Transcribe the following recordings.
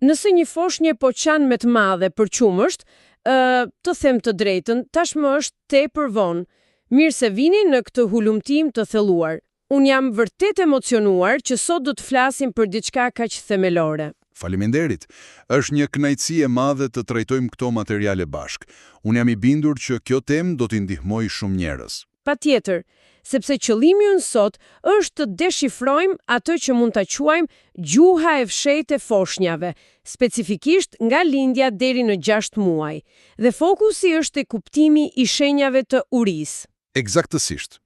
Nëse një foshnjë po qan me të madhe për qumësht, të them të drejtën, tashmë është tepër vonë. Mirë se vini në këtë hulumtim të thelluar. Unë jam vërtet emocionuar që sot do të flasim për diçka kaq themelore. Faleminderit. Është një kënaqësi e madhe të trajtojmë këto materiale bashk. Unë jam i bindur që kjo temë do t'i ndihmojë shumë njerëz. Patjetër, sepse qëllimi ynë sot është të deshifrojmë atë që mund ta quajmë gjuha e fshehtë e foshnjave, specifikisht nga lindja deri në 6 muaj. Dhe fokusi është te kuptimi i shenjave të urisë. Eksaktësisht.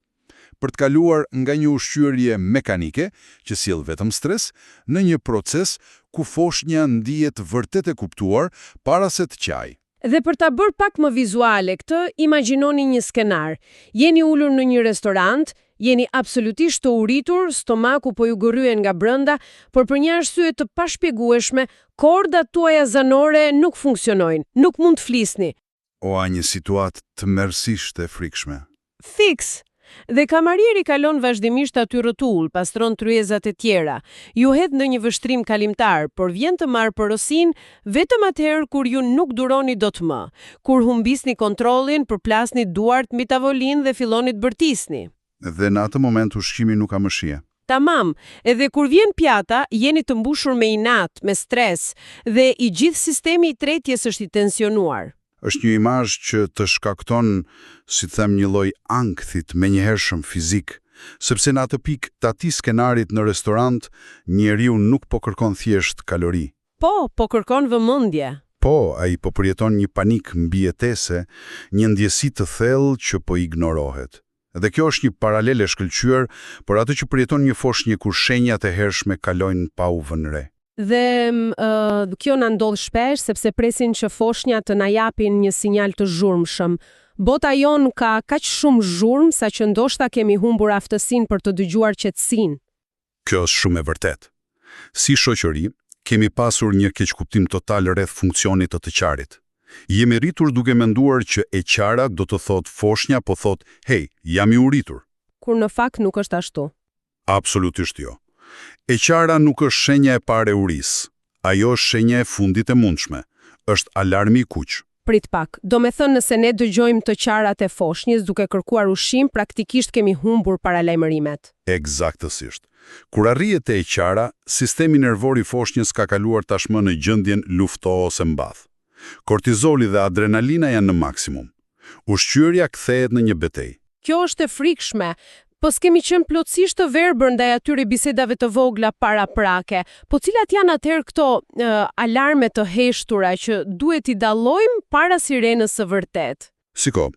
Për të kaluar nga një ushqyerje mekanike, që sjell vetëm stres, në një proces ku foshnja ndihet vërtet e kuptuar para se të qaj. Dhe për ta bërë pak më vizuale këtë, imagjinoni një skenar. Jeni ulur në një restorant, jeni absolutisht të uritur, stomaku po ju gërryen nga brenda, por për një arsye të pashpjegueshme, kordat tuaja zanore nuk funksionojnë, nuk mund të flisni. Oa, një situatë tmerrsisht e frikshme. Fiks. Dhe kamarieri kalon vazhdimisht aty rrotull, pastron tryezat e tjera. Ju hedh në një vështrim kalimtar, por vjen të marrë porosin vetëm atëherë kur ju nuk duroni dot më, kur humbisni kontrollin, përplasni duart mbi tavolinë dhe filloni të bërtisni. Dhe në atë moment ushqimi nuk ka më shije. Tamam, edhe kur vjen pjata, jeni të mbushur me inat, me stres, dhe i gjithë sistemi i tretjes është i tensionuar. Është një imazh që të shkakton, si të them, një lloj ankthit menjëhershëm fizik, sepse në atë pikë të atij skenarit në restorant, njeriu nuk po kërkon thjesht kalori. Po kërkon vëmendje. Po, ai po përjeton një panik mbijetese, një ndjesi të thellë që po ignorohet. Dhe kjo është një paralel e shkëlqyer për atë që përjeton një foshnjë kur shenjat e hershme kalojnë pa u vënë re. Dhe kjo na ndodh shpesh sepse presin që foshnjat të na japin një sinjal të zhurmshëm. Bota jon ka kaq shumë zhurmë sa që ndoshta kemi humbur aftësinë për të dëgjuar qetësinë. Kjo është shumë e vërtetë. Si shoqëri, kemi pasur një keqkuptim total rreth funksionit të qarit. Jemi rritur duke menduar që e qara do të thotë foshnja, po thotë, "Hey, jam i uritur." Kur në fakt nuk është ashtu. Absolutisht jo. E qara nuk është shenja e parë e urisë. Ajo është shenja e fundit e mundshme. Është alarmi i kuq. Prit pak, do me thënë nëse ne dëgjojmë të qarat e foshnjës duke kërkuar ushqim, praktikisht kemi humbur paralajmërimet. Eksaktësisht. Kur arrihet te e qara, sistemi nervor i foshnjës ka kaluar tashmë në gjendjen lufto ose mbath. Kortizoli dhe adrenalina janë në maksimum. Ushqyerja kthehet në një betejë. Kjo është e frikshme. Po s'kemi qenë plotësisht të verbër ndaj atyre bisedave të vogla paraprake, po cilat janë atëherë këto alarme të heshtura që duhet i dallojmë para sirenës së vërtet? Siko,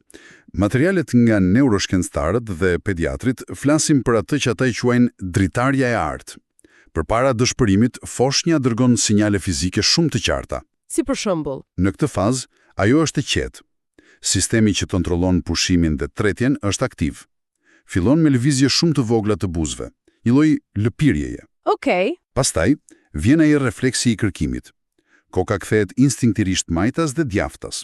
materialet nga neuroshkencëtarët dhe pediatrit flasin për atë që ata i quajnë dritarja e artë. Përpara dëshpërimit, foshnja dërgon sinjale fizike shumë të qarta. Si për shembull? Në këtë fazë, ajo është e qetë. Sistemi që kontrollon pushimin dhe tretjen është aktiv. Fillon me lëvizje shumë të vogla të buzëve, një lloj lëpirjeje. Okej. Pastaj, vjen ai refleksi i kërkimit. Koka kthehet instinktivisht majtas dhe djaftas.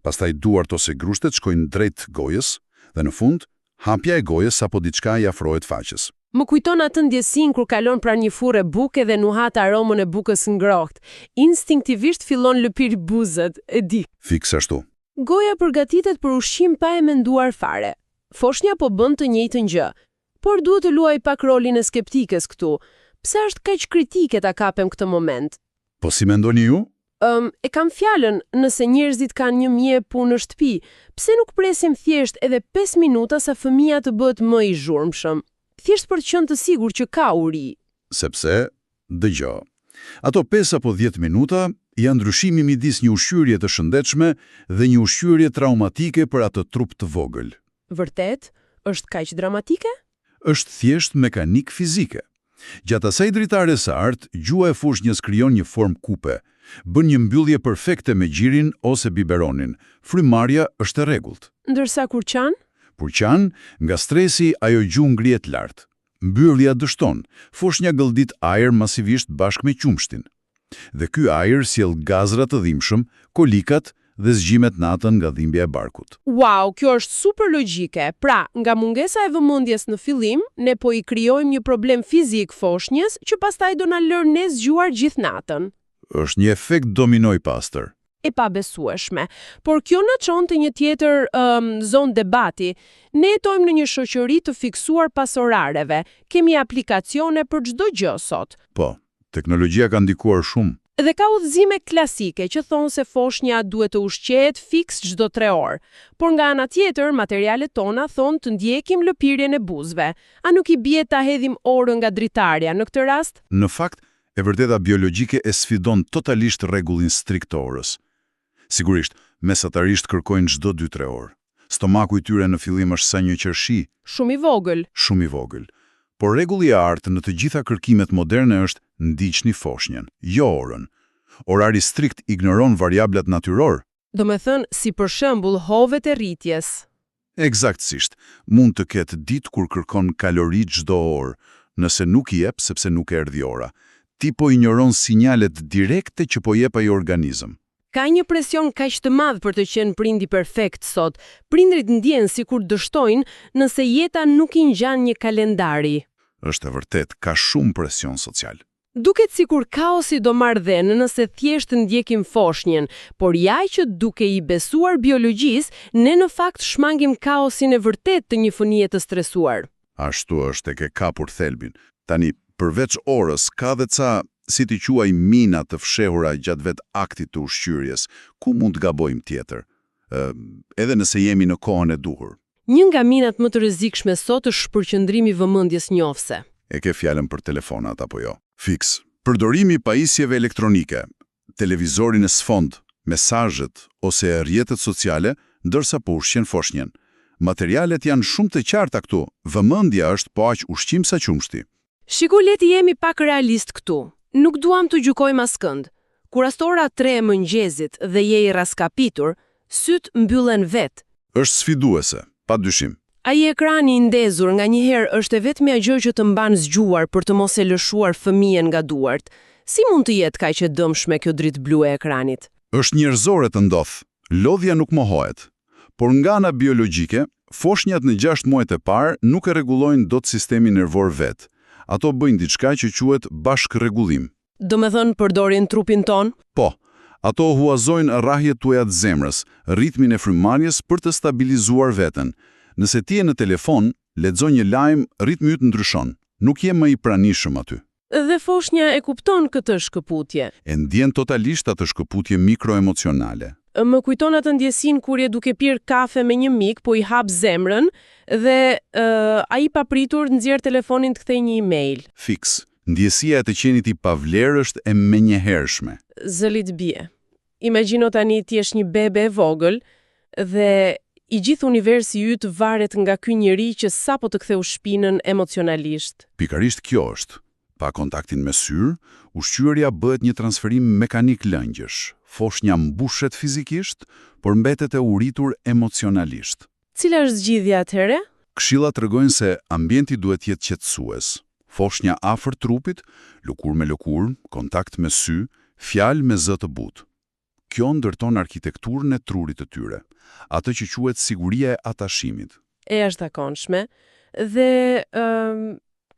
Pastaj duart ose grushtet shkojnë drejt gojës dhe në fund, hapja e gojës apo diçka i afrohet faqes. Më kujton atë ndjesin kur kalon pranë një furre buke dhe nuhat aromën e bukës ngrohtë. Instinktivisht fillon lëpir buzët, e di. Fiks ashtu. Goja përgatitet për ushqim pa e menduar fare. Foshnja po bën të njëjtën gjë, por duhet të luaj pak rolin e skeptikës këtu. Pse është kaq kritike ta kapem këtë moment? Po si mendoni ju? E kam fjalën, nëse njerëzit kanë një mije punë në shtëpi, pse nuk presim thjesht edhe 5 minuta sa fëmia të bëhet më i zhurmshëm? Thjesht për të qenë të sigurt që ka uri. Sepse, dëgjoj, ato 5 apo 10 minuta janë ndryshimi midis një ushqyerje të shëndetshme dhe një ushqyerje traumatike për atë trup të vogël. Vërtet? Është kaq dramatike? Është thjesht mekanik fizike. Gjatë asaj dritare së artë, gjua e foshnjës krijon një formë kupe, bën një mbyllje perfekte me gjirin ose biberonin. Frymarrja është e rregullt. Ndërsa kur qan? Kur qan, nga stresi ajo gjuhë ngrihet lart. Mbyllja dështon, foshnja gëldit ajër masivisht bashkë me qumshtin. Dhe ky ajër sjell gazra të dhimbshëm, kolikat dhe zgjimet natën nga dhimbja e barkut. Wow, kjo është super logjike. Pra, nga mungesa e vëmendjes në fillim, ne po i krijojmë një problem fizik foshnjës që pastaj do na lërë ne zgjuar gjithë natën. është një efekt domino i pastër. E pabesueshme. Por kjo na çon te një tjetër zonë debati. Ne jetojmë në një shoqëri të fiksuar pas orareve. Kemi aplikacione për çdo gjë sot. Po, teknologjia ka ndikuar shumë. Dhe ka udhëzime klasike që thonë se foshnja duhet të ushqehet fiks çdo 3 orë. Por nga ana tjetër, materialet tona thonë të ndjekim lëpirjen e buzëve. A nuk I bie ta hedhim orën nga dritarja në këtë rast? Në fakt, e vërteta biologjike e sfidon totalisht rregullin strikt të orës. Sigurisht, mesatarisht kërkojnë çdo 2-3 orë. Stomaku I tyre në fillim është sa një qershi. Shumë I vogël. Shumë I vogël. Por rregulli I artë në të gjitha kërkimet moderne është ndiqni foshnjën, jo orën. Orari strikt ignoron variablat natyror. Do me thënë, si për shembull hovet e rritjes. Eksaktësisht, mund të ketë ditë kur kërkon kalori çdo orë, nëse nuk I jep sepse nuk erdhi ora. Ti po ignoron sinjalet direkte që po jep ai organizëm. Ka një presion kaq të madh për të qenë prindi perfekt sot. Prindrit ndjen sikur dështojnë nëse jeta nuk I ngjan një kalendari. Është e vërtet, ka shumë presion social. Duket sikur kaosi do marrë dhënë nëse thjesht ndjekim foshnjën, por jaj që duke I besuar biologjisë, ne në fakt shmangim kaosin e vërtet të një fëmie të stresuar. Ashtu është e ke kapur thelbin. Tani, përveç orës, ka dhe ca, si t'i quaj mina të fshehura gjatë vetë aktit të ushqyrjes, ku mund të gabojmë tjetër? Edhe nëse jemi në kohën e duhur. Një nga minat më të rrezikshme sot është shpërqendrimi I vëmendjes njofse. E ke fjalën për telefonat apo jo? Fiks. Përdorimi I pajisjeve elektronike, televizorin e sfond, mesazhet ose rrjetet sociale, ndërsa po ushqen foshnjën. Materialet janë shumë të qarta këtu. Vëmendja është po aq ushqim sa qumshti. Shiku, le të jemi pak realist këtu. Nuk duam të gjykojmë askënd. Kur asht ora 3 e mëngjesit dhe je I raskapitur, syt mbyllen vet. Është sfiduese, padyshim. Ai ekrani I ndezur nganjëherë është e vetmja gjë që të mban zgjuar për të mos e lëshuar fëmijën nga duart. Si mund të jetë kaq e dëmshme kjo dritë blu e ekranit? Është njerëzore të ndodh. Lodhja nuk mohohet. Por nga ana biologjike, foshnjat në 6 muajt e parë nuk e rregullojnë dot sistemin nervor vet. Ato bëjnë diçka që quhet bashkërregullim. Do me thënë përdorin trupin ton? Po, ato huazojnë rrahjet tuaja të zemrës, ritmin e frymëmarrjes për të stabilizuar veten. Nëse ti je në telefon, lexo një lajm, ritmi yt ndryshon. Nuk je më I pranishëm aty. Dhe foshnja e kupton këtë shkëputje. E ndjen totalisht atë shkëputje mikroemocionale. Më kujton atë ndjesin kur je duke pirë kafe me një mik, po I hap zemrën dhe ai papritur nxjerr telefonin të kthejë një email. Fiks. Ndjesia e të qenit I pavlerë është e menjëhershme. Zëlit bie. Imagjino tani ti je një bebe e vogël dhe I gjithë universi yt varet nga ky njeri që sapo të ktheu shpinën emocionalisht. Pikërisht kjo është. Pa kontaktin me syr, ushqyerja bëhet një transferim mekanik lëngjësh. Foshnja mbushet fizikisht, por mbetet e uritur emocionalisht. Cila është zgjidhja atëherë? Këshillat tregojnë se ambienti duhet jetë qetësues. Foshnja afër trupit, lëkurë me lëkurë, kontakt me sy, fjalë me zë të butë. Kjo ndërton arkitekturën e trurit të tyre, atë që quhet siguria e atashimit. E jashtëzakonshme dhe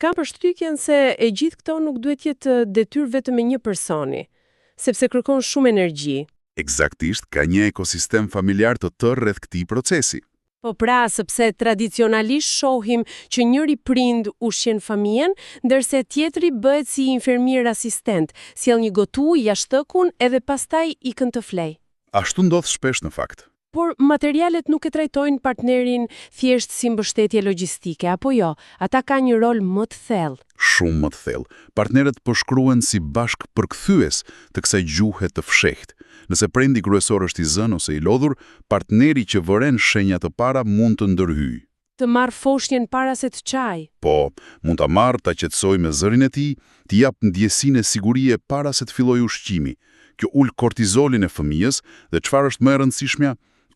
kam përshtypjen se e gjithë këto nuk duhet jetë detyrë vetëm e një personi, sepse kërkon shumë energji. Eksaktisht, ka një ekosistem familjar të tërë rreth këtij procesi. Po pra, sepse tradicionalisht shohim që njëri prind ushqen fëmijën, ndërsa tjetri bëhet si infermier asistent, sjell një gotuj jashtëkun edhe pastaj ikën të flej. Ashtu ndodh shpesh në fakt. Por materialet nuk e trajtojnë partnerin thjesht si mbështetje logjistike, apo jo? Ata kanë një rol më të thellë. Shumë më të thellë. Partnerët po shkruhen si bashkëpërkthyes të kësaj gjuhe të fshehtë. Nëse prindi kryesor është I zënë ose I lodhur, partneri që vëren shenja të para mund të ndërhyjë. Të marr foshnjën para se të çaj. Po, mund ta marr, ta qetësoj me zërin e tij, t'i jap ndjesinë e sigurie para se të fillojë ushqimi. Kjo ul kortizolin e fëmijës dhe çfarë është më e rëndësishmja,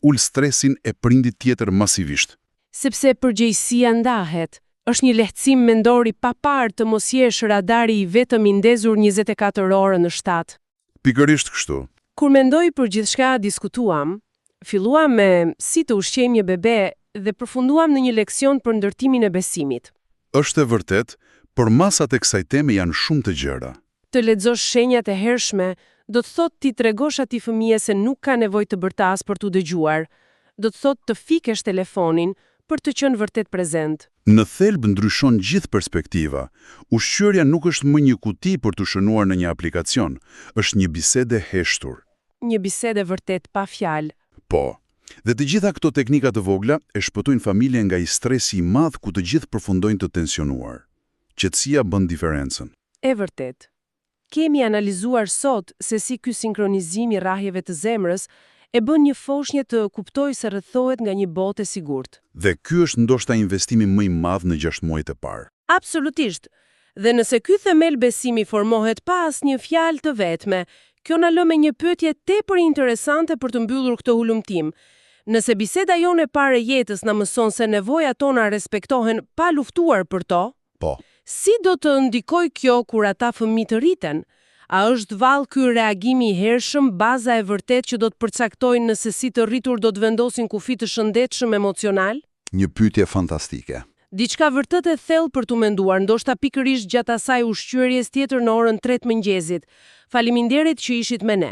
ul stresin e prindit tjetër masivisht. Sepse përgjegjësia ndahet. Është një lehtësim mendor I papar të mos jesh radari I vetëm I ndezur 24 orë në shtat. Pikërisht kështu. Kur mendoj për gjithçka diskutuam, filluam me si të ushqejmë një bebe dhe përfunduam në një leksion për ndërtimin e besimit. Është e vërtet, por masat e kësaj teme janë shumë të gjëra. Të lexosh shenjat e hershme Do të thotë ti tregosh atij fëmijë se nuk ka nevojë të bërtas për t'u dëgjuar. Do të thotë të fikesh telefonin për të qenë vërtet prezent. Në thelb ndryshon gjithë perspektiva. Ushqyerja nuk është më një kuti për të shënuar në një aplikacion, është një bisede heshtur. Një bisede vërtet pa fjalë. Po. Dhe të gjitha këto teknika të vogla e shpëtojnë familjen nga i stresi i madh ku të gjithë përfundojnë të tensionuar. Qetësia bën diferencën. E vërtet. Kemi analizuar sot se si ky sinkronizim i rrahjeve të zemrës e bën një foshnjë të kuptojë se rrethohet nga një botë e sigurt. Dhe ky është ndoshta investimi më i madh në 6 muajt e parë. Absolutisht. Dhe nëse ky themel besimi formohet pa asnjë fjalë të vetme, kjo na lë me një pyetje tepër interesante për të mbyllur këtë hulumtim. Nëse biseda jone e parë e jetës na mëson se nevojat tona respektohen pa luftuar për to, Po. si do të ndikojë kjo kur ata fëmijë të rriten? A është vallë ky reagimi i hershëm baza e vërtet që do të përcaktojnë nëse si të rritur do të vendosin kufi të shëndetshëm emocional? Një pyetje fantastike. Diçka vërtet e thellë për t'u menduar, ndoshta pikërisht gjatë asaj ushqyerjes tjetër në orën 3 mëngjesit. Faleminderit që ishit me ne.